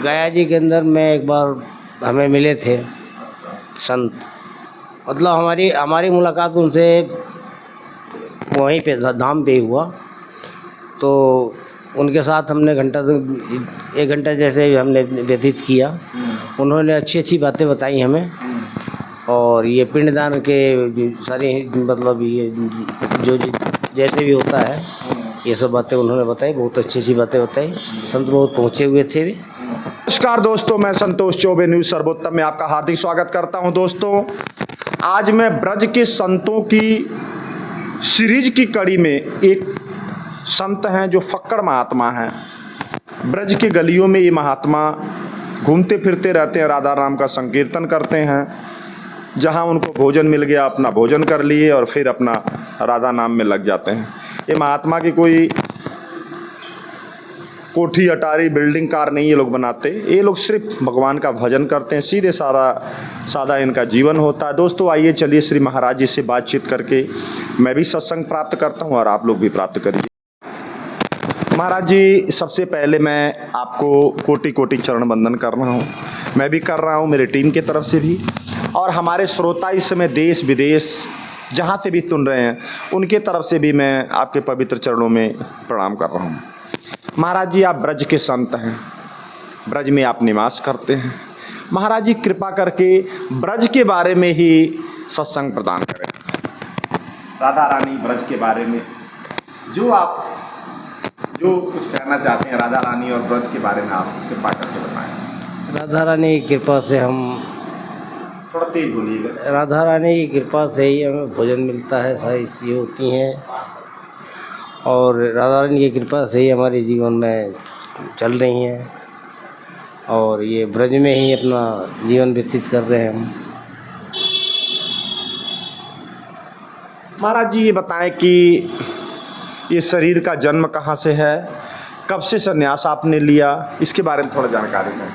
गया जी के अंदर में एक बार हमें मिले थे संत। मतलब हमारी हमारी मुलाकात उनसे वहीं पे धाम पे ही हुआ। तो उनके साथ हमने एक घंटा जैसे हमने व्यतीत किया। उन्होंने अच्छी अच्छी बातें बताई हमें, और ये पिंडदान के सारी मतलब ये जो जैसे भी होता है ये सब बातें उन्होंने बताई, बहुत अच्छी अच्छी बातें बताई। संत बहुत पहुँचे हुए थे भी। नमस्कार दोस्तों, मैं संतोष चौबे न्यूज़ सर्वोत्तम में आपका हार्दिक स्वागत करता हूं। दोस्तों, आज मैं ब्रज के संतों की सीरीज की कड़ी में एक संत हैं जो फक्कड़ महात्मा हैं। ब्रज के गलियों में ये महात्मा घूमते फिरते रहते हैं, राधा राम का संकीर्तन करते हैं। जहां उनको भोजन मिल गया अपना भोजन कर लिए और फिर अपना राधा नाम में लग जाते हैं। ये महात्मा की कोई कोठी अटारी बिल्डिंग कार नहीं ये लोग बनाते, ये लोग सिर्फ भगवान का भजन करते हैं। सीधे सादा इनका जीवन होता है। दोस्तों, आइए चलिए श्री महाराज जी से बातचीत करके मैं भी सत्संग प्राप्त करता हूं और आप लोग भी प्राप्त करिए। महाराज जी, सबसे पहले मैं आपको कोटि कोटि चरण वंदन कर रहा हूँ। मैं भी कर रहा हूँ, मेरी टीम की तरफ से भी, और हमारे श्रोता इस समय देश विदेश जहाँ से भी सुन रहे हैं उनके तरफ से भी मैं आपके पवित्र चरणों में प्रणाम कर रहा हूँ। महाराज जी, आप ब्रज के संत हैं, ब्रज में आप निवास करते हैं। महाराज जी, कृपा करके ब्रज के बारे में ही सत्संग प्रदान करें। राधा रानी ब्रज के बारे में जो कुछ कहना चाहते हैं राधा रानी और ब्रज के बारे में आप कृपा करके बताएं। राधा रानी की कृपा से हम थोड़ा तेज बोलिएगा। राधा रानी की कृपा से ही हमें भोजन मिलता है, सारी चीज़ें होती हैं, और राधा रानी की कृपा से ही हमारे जीवन में चल रही हैं, और ये ब्रज में ही अपना जीवन व्यतीत कर रहे हैं हम। महाराज जी, ये बताएं कि ये शरीर का जन्म कहाँ से है, कब से संन्यास आपने लिया, इसके बारे में थोड़ा जानकारी दें।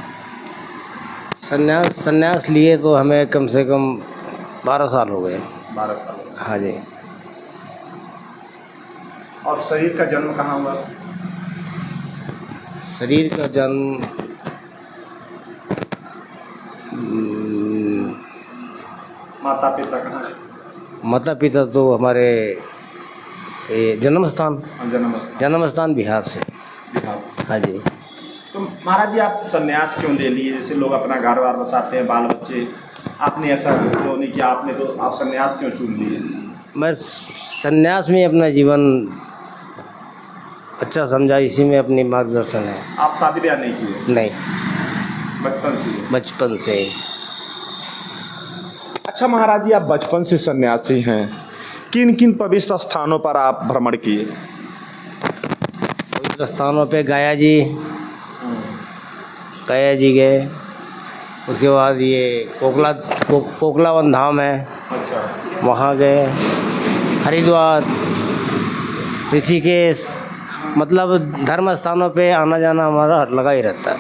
संन्यास लिए तो हमें कम से कम 12 साल हो गए। 12 साल। हाँ जी। और शरीर का जन्म कहाँ हुआ? शरीर का जन्म माता पिता कहाँ है? माता पिता तो हमारे जन्म स्थान बिहार से। हाँ जी। तो महाराज जी, आप संन्यास क्यों ले लिए? जैसे लोग अपना घर बार बसाते हैं, बाल बच्चे, आपने ऐसा क्यों नहीं किया? आपने तो आप संन्यास क्यों चुन लिए? मैं संन्यास में अपना जीवन अच्छा समझा, इसी में अपनी मार्गदर्शन है। आप शादी ब्याह नहीं किए? नहीं, बचपन से। से। अच्छा महाराज जी, आप बचपन से सन्यासी हैं, किन किन पवित्र स्थानों पर आप भ्रमण किए? पवित्र स्थानों पे गया जी गए। उसके बाद ये कोकलावन धाम है, अच्छा। वहाँ गए। हरिद्वार, ऋषिकेश, मतलब धर्म स्थानों पे आना जाना हमारा लगा ही रहता है।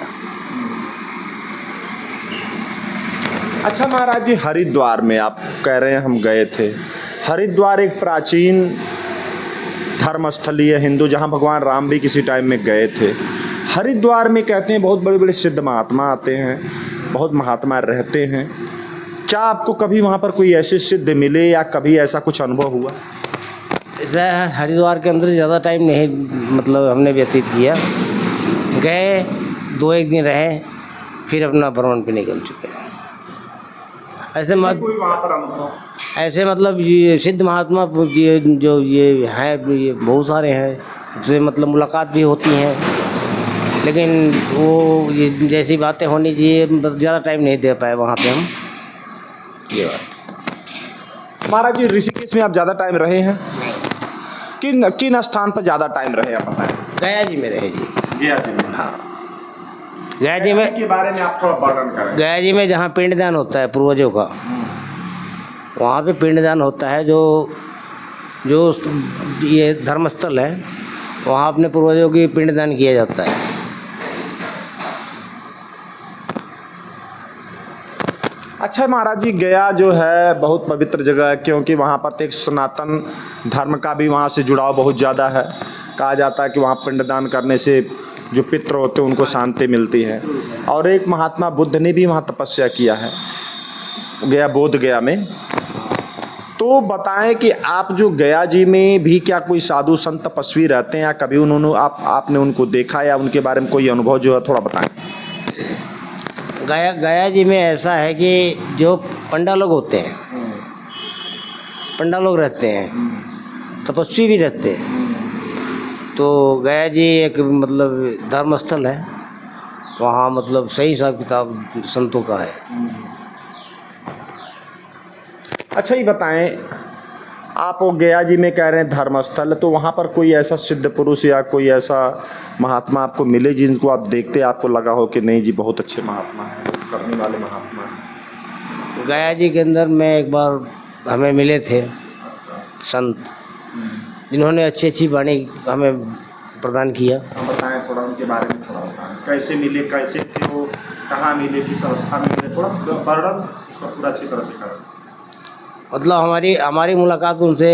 अच्छा महाराज जी, हरिद्वार में आप कह रहे हैं हम गए थे। हरिद्वार एक प्राचीन धर्मस्थलीय हिंदू, जहाँ भगवान राम भी किसी टाइम में गए थे। हरिद्वार में कहते हैं बहुत बड़े बड़े सिद्ध महात्मा आते हैं, बहुत महात्मा रहते हैं। क्या आपको कभी वहाँ पर कोई ऐसे सिद्ध मिले या कभी ऐसा कुछ अनुभव हुआ? ऐसा हरिद्वार के अंदर ज़्यादा टाइम नहीं मतलब हमने व्यतीत किया। गए, 2-1 दिन रहे, फिर अपना भ्रमण पे निकल चुके हैं। ऐसे कोई वहाँ पर अनुभव? ऐसे मतलब ये सिद्ध महात्मा ये जो ये हैं, ये बहुत सारे हैं, उससे मतलब मुलाकात भी होती हैं, लेकिन वो ये जैसी बातें होनी चाहिए ज़्यादा टाइम नहीं दे पाए वहाँ पे हम। ये बात। महाराज जी, ऋषिकेश में आप ज़्यादा टाइम रहे हैं? किन स्थान पर ज़्यादा टाइम रहे आप बताएं? गया जी में रहे जी। गया जी में। हाँ, गया जी में के बारे में आप थोड़ा वर्णन करें। गया जी में जहाँ पिंडदान होता है पूर्वजों का, वहाँ पे पिंडदान होता है। जो ये धर्मस्थल है, वहाँ अपने पूर्वजों की पिंडदान किया जाता है। अच्छा महाराज जी, गया जो है बहुत पवित्र जगह है, क्योंकि वहाँ पर एक सनातन धर्म का भी वहाँ से जुड़ाव बहुत ज़्यादा है। कहा जाता है कि वहाँ पिंडदान करने से जो पितृ होते हैं उनको शांति मिलती है। और एक महात्मा बुद्ध ने भी वहाँ तपस्या किया है, गया, बोध गया में। तो बताएं कि आप जो गया जी में भी क्या कोई साधु संत तपस्वी रहते हैं, या कभी उन्होंने आपने उनको देखा, या उनके बारे में कोई अनुभव जो है थोड़ा बताएं। गया जी में ऐसा है कि जो पंडा लोग होते हैं, पंडा लोग रहते हैं, तपस्वी भी रहते हैं। तो गया जी एक मतलब धर्म स्थल है, वहाँ मतलब सही हिसाब किताब संतों का है। अच्छा, ये बताएं, आप वो गया जी में कह रहे हैं धर्मस्थल, तो वहाँ पर कोई ऐसा सिद्ध पुरुष या कोई ऐसा महात्मा आपको मिले जिनको आप देखते आपको लगा हो कि नहीं जी बहुत अच्छे महात्मा हैं, करने वाले महात्मा हैं? गया जी के अंदर में एक बार हमें मिले थे संत, जिन्होंने अच्छी अच्छी वाणी हमें प्रदान किया। हम बताएं थोड़ा उनके बारे में, थोड़ा बताएं कैसे मिले, कैसे थे वो, कहाँ मिले, किस अवस्था में मिले, थोड़ा वर्णन पूरा अच्छी तरह से करें। मतलब हमारी मुलाकात उनसे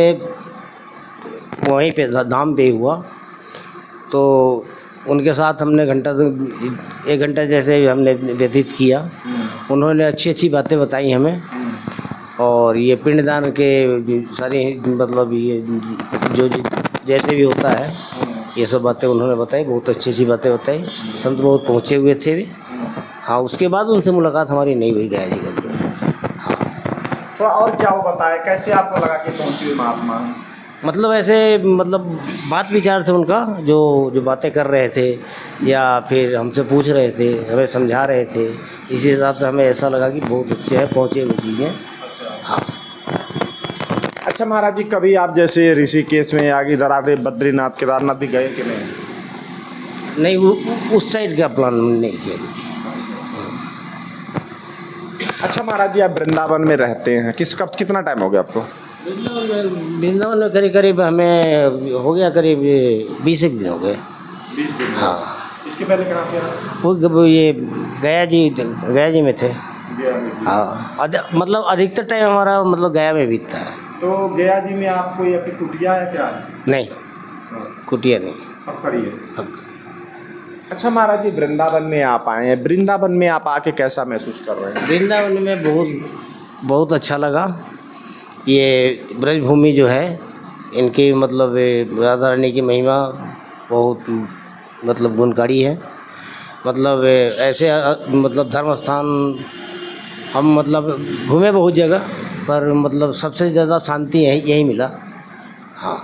वहीं पे धाम पे हुआ। तो उनके साथ हमने एक घंटा जैसे हमने व्यतीत किया। उन्होंने अच्छी अच्छी बातें बताई हमें, और ये पिंडदान के सारी मतलब ये जो जैसे भी होता है ये सब बातें उन्होंने बताई, बहुत अच्छी अच्छी बातें बताई। संत बहुत पहुँचे हुए थे वे। हाँ, उसके बाद उनसे मुलाकात हमारी नहीं हुई गया जी के अंदर। थोड़ा और क्या वो बताए, कैसे आपको लगा कि पहुँचे हुए महात्मा? मतलब ऐसे मतलब बात विचार से उनका जो बातें कर रहे थे, या फिर हमसे पूछ रहे थे, हमें समझा रहे थे, इसी हिसाब से हमें ऐसा लगा कि बहुत अच्छे हैं, पहुँचे हुए चीज़ें। हाँ। अच्छा महाराज जी, कभी आप जैसे ऋषिकेश में आगे इधर आते बद्रीनाथ केदारनाथ भी गए कि नहीं? नहीं, उस साइड का प्लान नहीं किया। अच्छा महाराज जी, आप वृंदावन में रहते हैं, कितना टाइम हो गया आपको? वृंदावन में करीब हमें हो गया करीब 20 एक दिन हो गए। 20 दिन? हाँ। इसके पहले कहाँ पे? वो ये गया जी में थे। हाँ, मतलब अधिकतर टाइम हमारा मतलब गया में बीतता है। तो गया जी में आपको या फिर कुटिया है क्या है? नहीं, कुटिया नहीं, पक्कड़ी है। अच्छा महाराज जी, वृंदावन में आप आए हैं, वृंदावन में आप आके कैसा महसूस कर रहे हैं? वृंदावन में बहुत अच्छा लगा। ये ब्रजभूमि जो है, इनकी मतलब राधा रानी की महिमा बहुत मतलब गुणकारी है। मतलब ऐसे मतलब धर्म स्थान हम मतलब घूमे बहुत जगह, पर मतलब सबसे ज़्यादा शांति यही मिला। हाँ।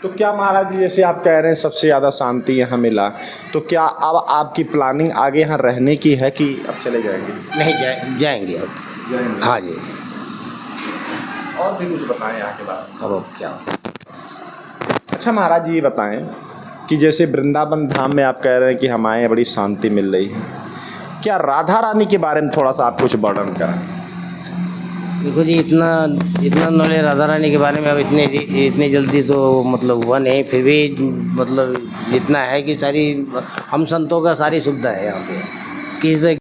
तो क्या महाराज जी, जैसे आप कह रहे हैं सबसे ज़्यादा शांति यहाँ मिला, तो क्या अब आपकी प्लानिंग आगे यहाँ रहने की है कि अब चले जाएंगे? नहीं, जाएंगे अब। जाएंगे? हाँ जी। और भी कुछ बताएं यहाँ के बारे में। अब क्या? अच्छा महाराज जी, ये बताएं कि जैसे वृंदावन धाम में आप कह रहे हैं कि हम आए हैं, बड़ी शांति मिल रही है, क्या राधा रानी के बारे में थोड़ा सा आप कुछ वर्णन करें? देखो जी, इतना नॉलेज राधा रानी के बारे में अब इतनी जल्दी तो मतलब हुआ नहीं, फिर भी मतलब इतना है कि सारी हम संतों का सारी सुविधा है यहाँ पे किसी।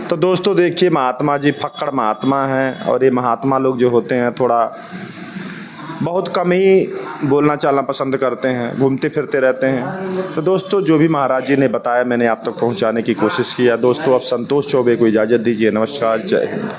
तो दोस्तों देखिए, महात्मा जी फक्कड़ महात्मा हैं, और ये महात्मा लोग जो होते हैं थोड़ा बहुत कम ही बोलना चालना पसंद करते हैं, घूमते फिरते रहते हैं। तो दोस्तों, जो भी महाराज जी ने बताया मैंने आप तक पहुंचाने की कोशिश किया। दोस्तों, अब संतोष चौबे को इजाज़त दीजिए। नमस्कार, जय हिंद।